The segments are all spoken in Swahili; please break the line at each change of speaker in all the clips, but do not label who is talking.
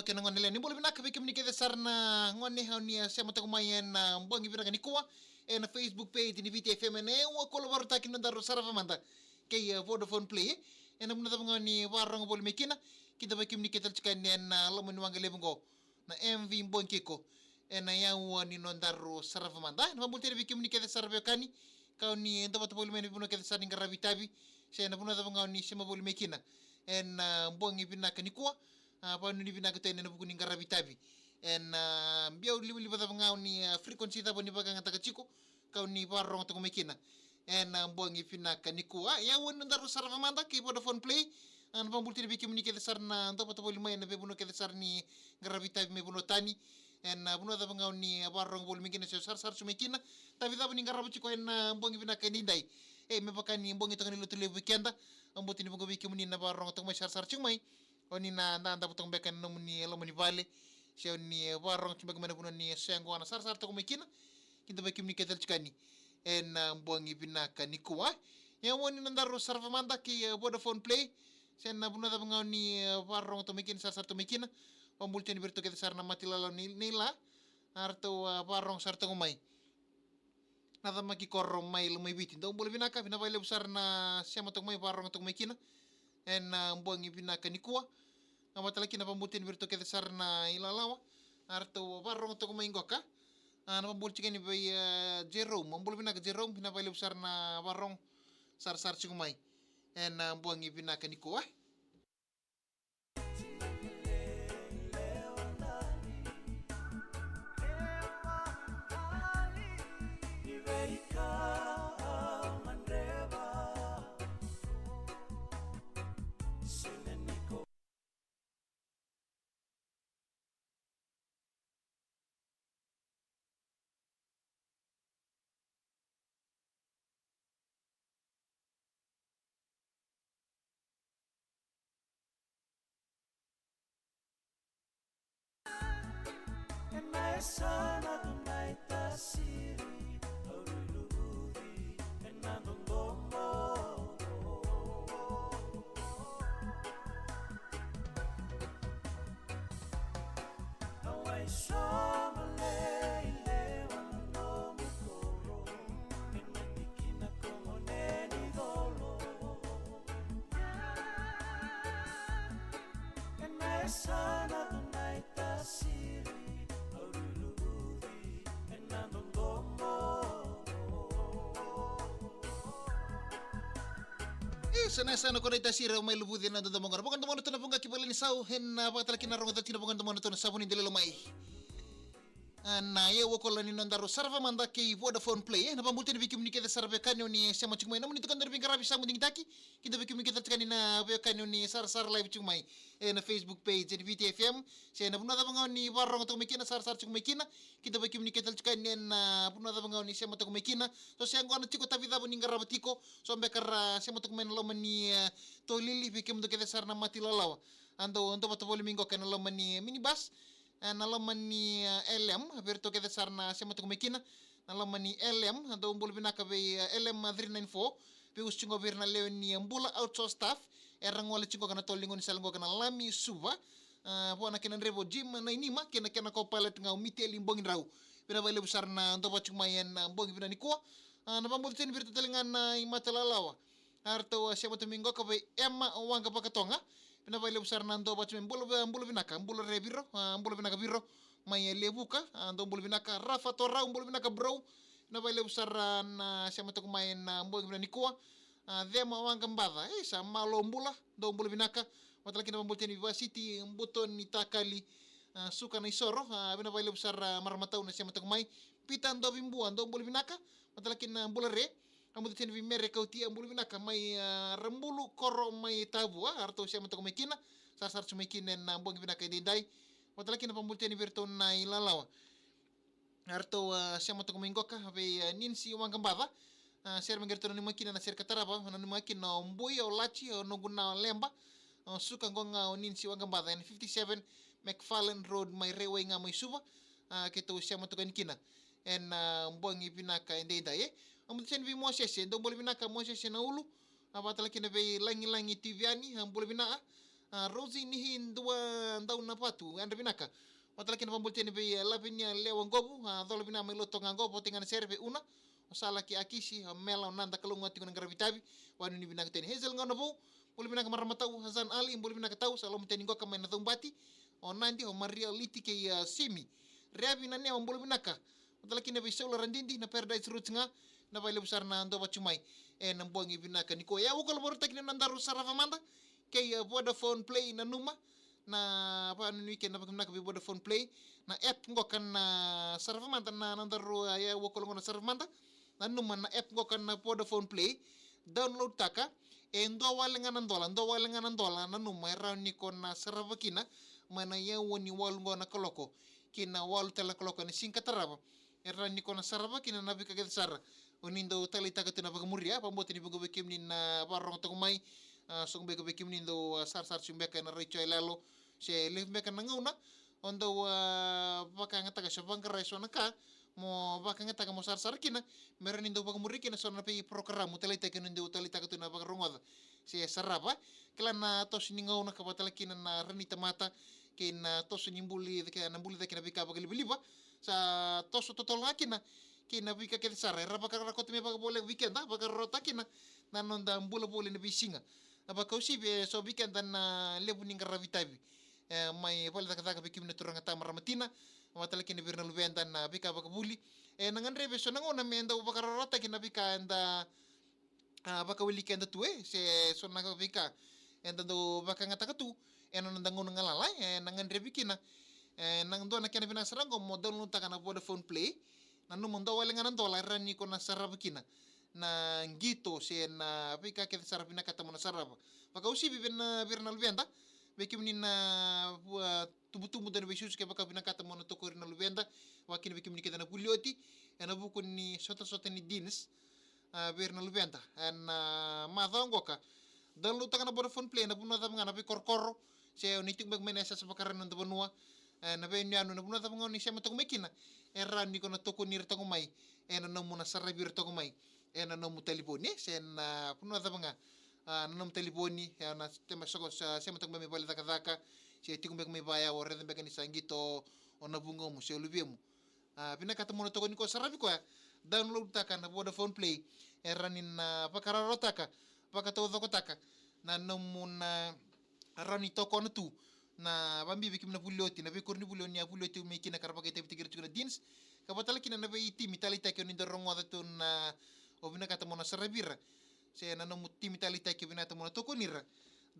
Kena ngone le ni bolo binaka be kemni kede sarna ngone hauni sema to kumayen na mbongi binaka ni kuwa na Facebook page ni VTFM ne wa kolo baru takin ndaro sarava manda ke Vodafone play ena muna ta ngoni warang bolo mekina kita be kemni ketal chikan na lamon wanga lebongo na MV mbongi ko ena yawa ni ndaro sarava manda na mabultere be kemni kede sarava kani kauni ndo bolo meni buno kede sarni ngaravitabi sena muna ta ngoni sema bolo mekina ena mbongi binaka ni kuwa apa ni binaka tene na bukuni ngarabitabi en biau liwi bata ngau ni frequency ta boni baga ngata kachiko kau ni parong to kumekina en mbongi pinaka ni kuwa ya won ndaru sarva manda ki Vodafone play an pambulti bi kimni ke sarna ndo pata boli mai na be buno ke sarni ngarabitabi me buno tani en buno ta ngau ni parong bol mikina sar sumekina ta vida boni ngarabu chiko en mbongi pinaka ni dai me bakani mbongi to ni lutule weekenda amboti ni bongo bi kimni na parong to mai sar chumai oni na anda potong bekan no muni lo muni vale se oni warong chimba kemana puno ni sengo ana sar to kumekina kinta bekim ni ketel chikani en mbongi binaka ni kuwa ya woni nandaro sarva manda ki Vodafone play sen na puno da ngoni warong to mekin sar to mekina pambulti ni berto ketel sar na matilalo nila arto warong sar to kumai nada maki korro mai lo mai bitin do bol binaka bina vale besar na sema to mai warong to mekina en mbongi binaka ni kuwa amatalaki na pambutin virto ke sarna ilalawa arto barong to kumaingoka na pambulchi ni bay Jerome mambul binaka Jerome bina vale sarna barong sar chikumai en mbongi binaka ni kuwa
sana tunay tasiri aululuhi enandong gombo away somale ilewan no mukoro enandikina como neni dolo sana tunay tasiri
sana ko ita sira may lubudin na doon mga bukan tumo to na bunga kibali ni sau hen apa talaki na rongo tati na bukan tumo to na sabon hindi lumay na ye wo ko lani nandaro sarva manda ki Vodafone play na pambulti ni bikim ni kete sarva kanyo ni sama chukmay na munito kan darbing karabi sa munding taki kita bikim ni kete tkani na kanyo ni sar live chukmay na Facebook page ni VTFM siya na punata mga ni warong to kumikina sar chukmay kina kita bikim ni kete tkani na punata mga ni siya mo to kumikina so siya ngano chiko tabi da buning karabatiko so ambekar siya mo to kumain laman ni to lili bikim to kete sar na matilalawa ando patapoli minggo kan laman ni minibus nalaman ni LM aberto kete sarna sema to kumekina nalaman ni LM ando umbul binaka be LM 394 be ustingo birna lew ni mbula outsource staff erang wala chingo kana tolingon salango kana lami suba pona kena rebo gym na inima kena ko palet ngau miteli mbongin raw bina bale busarna ando pachuk mayen mbongi bina ni ko na pambultin birto telingan na imatalalawa arto sema to mingo ka be emma wanga pakatonga pina vale besar nando bacu bulu binaka bulu rebiro bulu binaka biro mai lebuka ando bulu binaka rafa tora bulu binaka bro pina vale besar na siapa tu main bulu binaka nikua dema wang kembada sa malo bula do bulu binaka matalaki na pambulti university buton ni takali suka na isoro pina vale besar marmatau na siapa tu mai pitan do bimbuan do bulu binaka matalaki na bulu re kamu tu vi mere kauti ambulu binaka mai rembulu koro mai tabu arto siya mata kumekina sar sumekina na ambong binaka dindai matalaki na pambulti ni virto na ilalawa arto siya mata kumengoka be ninsi wang kambava siya mengerto ni makina na siya kataraba na ni makina ombuya o lachi o noguna lemba suka ngonga ninsi wang kambava 57 McFarlane Road mai rewe nga mai suba kito siya mata kina en mbongi binaka dindai amu sen vi Moses ndo bol binaka Moses na ulu apa talaki na be langi tiviani am bol binaka Rosi nihin dua ndau na patu anda binaka matalaki na pambulteni be lapinya lewa ngobu dolo bina mai loto ngobu tingana serve una osala ki akisi mela nanda kalunga tingon gravitabi wanu ni binaka teni hezel ngono bu bulu binaka maramatau Hasan Ali bulu binaka tau salom teni ngoka mai na tumbati onandi o maria liti ke simi reabi na ne bulu binaka matalaki na be seula randindi na perda isrutnga na baile besar na ndo bacumai na mbongi binaka niko ya ukol boru takina nandaru sarafa manda kay Vodafone Play na numa na paano ni ken na pagmana ka Vodafone Play na app ngokan na sarfa manda na nandaro ya wokol ngona sarfa manda na numa na app ngokan na Vodafone Play download taka ndo walengan ndola na numa ra ni kon na sarfa kina mana ya woni wal ngona koloko kina wal tela koloko ni singkataraba era ni kon na sarfa kina na bika get sar unindo talita ka tuna pagamuria pambote ni bugo bekim ni na barong to mai song bego bekim nindo sar sumbeka na richo ilalo se live beka na ngauna ondo baka ngata ka shabang ka reso na ka mo baka ngata ka mo sar kina meron nindo baka muriki na sona pe program utalita ka nindo utalita ka tuna baka rongod se sarapa kala na tos ni ngauna ka batala kina na renita mata kina tos ni mbuli ka na mbuli ka bika baka liba sa tos totol kina kina bika ke sar era baka rakot me baka boleh weekend baka rota kina nanonda mbula boleh na bisinga aba kausi be so bikan dan lebu ning gravitabi mai pala taka bikim na turanga tamara matina matala kini birna luben dan bika baka buli nangan rebe so nangona menda baka rota kina bika anda baka wili kenda tu se so naga bika enda do baka ngata tu nan dangon ngalala nangan rebe kina nang do na kena bina sarango model nu taka na Vodafone Play nanu mondo wale nganan dolar rani ko na sarabakina na ngito se na pika ke sarapina kata mona sarapa baka usi birna lubenda bekim ni na tubu dan besus ke baka bina kata mona tokor na lubenda wakin bekim ni kita na pulioti na buku ni sota ni dins birna lubenda na madongo ka dan lu na Vodafone Play na puno ta ngana pe korkoro se onitik bag menesa sa bakaran ng banua na be nyano na puno ta ngoni se matong mekina era ni ko na toko ni rtong mai na muna sarabir tong mai nanom telefoni sen puno ta mga nanom telefoni na tema soko sa sema tong may balita kadaka si tikum may baya o redem ni sangito o nabungo mo si olubiemo pinakata mo to ko ni ko sarabi ko download taka na Vodafone Play eranin na pakararo taka pakatodo ko taka nanom na arani to ko na tu na bambi bikim na pulioti na bikur ni pulioni ya pulioti may kinakarpa kay tigir na dins kapatala kina na bay iti mitalita ko ni dorong wada to na o binakata mo na sarabira se nanom timitalita ke binata mo na to kunira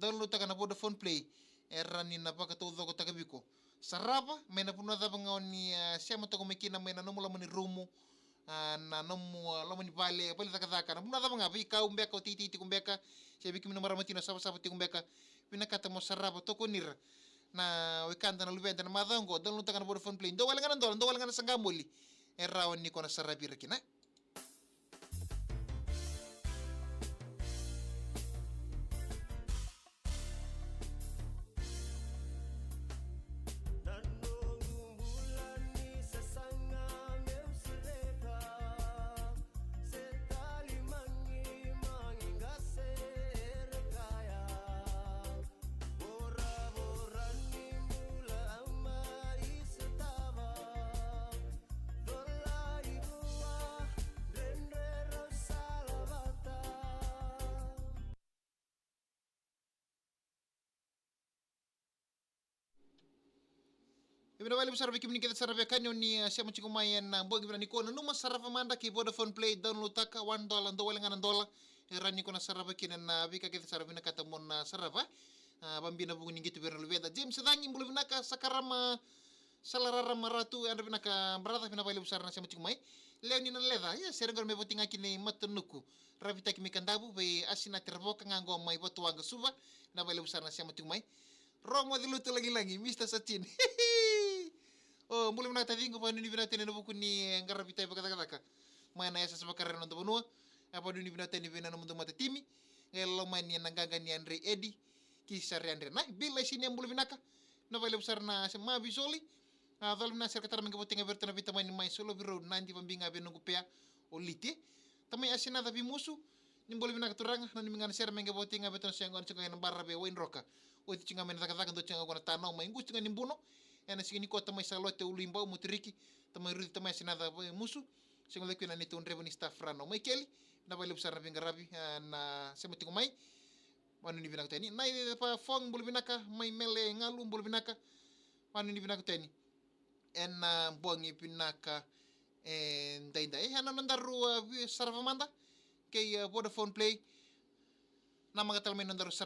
download taka na Vodafone Play eranin na pakatodo ko taka biko sarapa may napuno ta ni siya mo to kumikina may nanom mo ni rumo nanom mo lamani bale bale taka na puno ta mga bika umbeka o titi kumbeka siya bikim na maramatina sapa kumbeka binakata mo sarapa to kunira na wikanda na lubenda na madongo download taka na Vodafone Play ndo wala nga na sangamuli erawan ni ko na sarabira kina Ibina wale besar bikim ni kita sarap yakan ni siya mo chikumayan na mbog ibina ni ko nanu masarap manda ki Vodafone Play download taka $1 do wala nga $1 erani ko na sarap yakin na bika kita sarap na katamon na sarap bambina bugun ni gitu birna lubeda James dangi mbulu bina ka sakarama salarara maratu anda bina ka berata bina wale besar na siya mo chikumay leo ni na leda ya serengol me boting akin ni matunuku rabita kimi kandabu be asina terboka ngango mai botuang suba na wale besar na siya mo chikumay Romo diluto lagi Mr. Sachin oh mulai menata tinggu pa ni binata ni buku ni ngarabita pa kata mana ya sa karena untuk benua apa ni binata ni binana untuk mata timi ngelo main ni nangaga ni Andre Edi kisar Andre nah bila sini yang mulai binaka na vale besar na ma bisoli vale na ser katar menga botinga bertana vita main mai solo biro nanti pambinga be nungu pea olite tamai asina tapi musu ni boleh binaka turang na ni mingana ser menga botinga betona siangon senga barra be wain roka oi tinga men taka do tinga kona tanau mai ngus tinga nimbuno ena singini ko tamai salote ulimba mutriki tamai rudi tamai sinada musu singa lekwi na nito unrevo ni staff rano mai keli na vai lebsar na bingarabi na semutingo mai wanu ni binaka tani nai pa fong bulu binaka mai mele ngalu bulu binaka wanu ni binaka tani en bongi binaka en dai hana nandaru sarva manda kay Vodafone play na mga talmay nandaru sarva